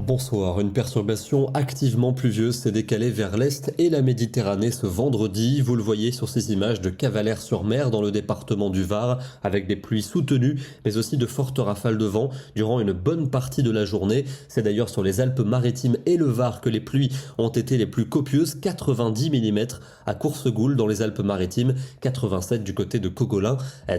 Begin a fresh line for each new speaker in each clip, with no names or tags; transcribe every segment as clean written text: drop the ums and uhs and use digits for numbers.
Bonsoir, une perturbation activement pluvieuse s'est décalée vers l'est et la Méditerranée ce vendredi. Vous le voyez sur ces images de Cavalère-sur-Mer dans le département du Var, avec des pluies soutenues, mais aussi de fortes rafales de vent durant une bonne partie de la journée. C'est d'ailleurs sur les Alpes-Maritimes et le Var que les pluies ont été les plus copieuses, 90 mm à Coursegoule dans les Alpes-Maritimes, 87 du côté de Cogolin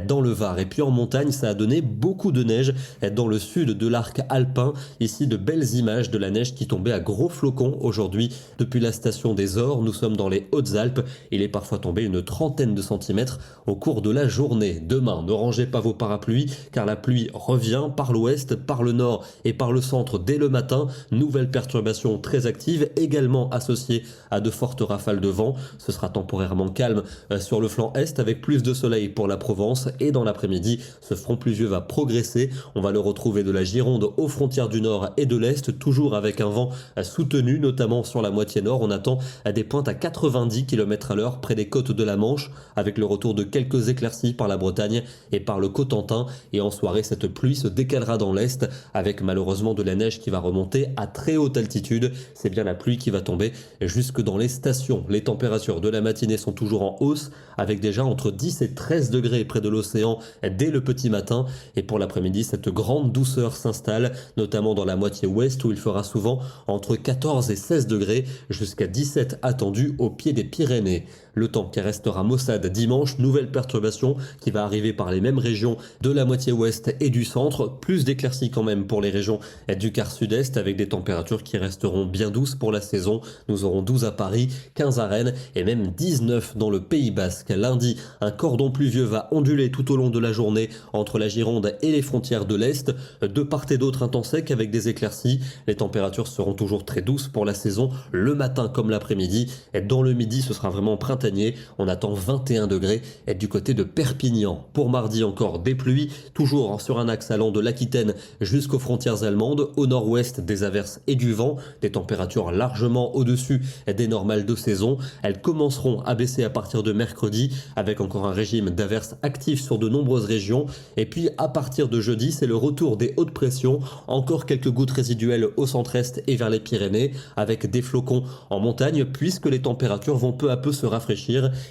dans le Var. Et puis en montagne, ça a donné beaucoup de neige dans le sud de l'arc alpin. Ici, de belles images de la neige qui tombait à gros flocons aujourd'hui. Depuis la station des Ors, nous sommes dans les Hautes-Alpes. Il est parfois tombé une trentaine de centimètres au cours de la journée. Demain, ne rangez pas vos parapluies car la pluie revient par l'ouest, par le nord et par le centre dès le matin. Nouvelle perturbation très active, également associée à de fortes rafales de vent. Ce sera temporairement calme sur le flanc est avec plus de soleil pour la Provence. Et dans l'après-midi, ce front pluvieux va progresser. On va le retrouver de la Gironde aux frontières du nord et de l'est, toujours avec un vent soutenu, notamment sur la moitié nord. On attend des pointes à 90 km à l'heure près des côtes de la Manche, avec le retour de quelques éclaircies par la Bretagne et par le Cotentin. Et en soirée, cette pluie se décalera dans l'est, avec malheureusement de la neige qui va remonter à très haute altitude. C'est bien la pluie qui va tomber jusque dans les stations. Les températures de la matinée sont toujours en hausse, avec déjà entre 10 et 13 degrés près de l'océan dès le petit matin. Et pour l'après-midi, cette grande douceur s'installe, notamment dans la moitié ouest où il fera souvent entre 14 et 16 degrés, jusqu'à 17 attendus au pied des Pyrénées. Le temps qui restera maussade dimanche, nouvelle perturbation qui va arriver par les mêmes régions de la moitié ouest et du centre, plus d'éclaircies quand même pour les régions du quart sud-est avec des températures qui resteront bien douces pour la saison. Nous aurons 12 à Paris, 15 à Rennes et même 19 dans le Pays Basque. Lundi, un cordon pluvieux va onduler tout au long de la journée entre la Gironde et les frontières de l'Est. De part et d'autre, un temps sec avec des éclaircies. Les températures seront toujours très douces pour la saison, le matin comme l'après-midi. Dans le midi, ce sera vraiment printanier. On attend 21 degrés du côté de Perpignan. Pour mardi, encore des pluies, toujours sur un axe allant de l'Aquitaine jusqu'aux frontières allemandes. Au nord-ouest, des averses et du vent. Des températures largement au-dessus des normales de saison. Elles commenceront à baisser à partir de mercredi, avec encore un régime d'averses actifs sur de nombreuses régions. Et puis, à partir de jeudi, c'est le retour des hautes pressions. Encore quelques gouttes résiduelles au centre-est et vers les Pyrénées, avec des flocons en montagne, puisque les températures vont peu à peu se rafraîchir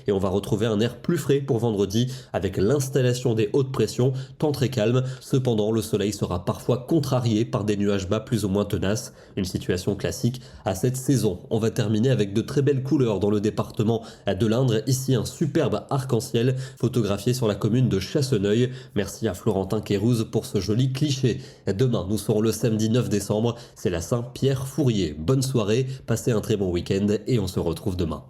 et on va retrouver un air plus frais pour vendredi, avec l'installation des hautes pressions, temps très calme. Cependant, le soleil sera parfois contrarié par des nuages bas plus ou moins tenaces, une situation classique à cette saison. On va terminer avec de très belles couleurs dans le département de l'Indre. Ici, un superbe arc-en-ciel photographié sur la commune de Chasseneuil. Merci à Florentin Kérouz pour ce joli cliché. Demain, nous serons le samedi 9 décembre, c'est la Saint-Pierre Fourier. Bonne soirée, passez un très bon week-end et on se retrouve demain.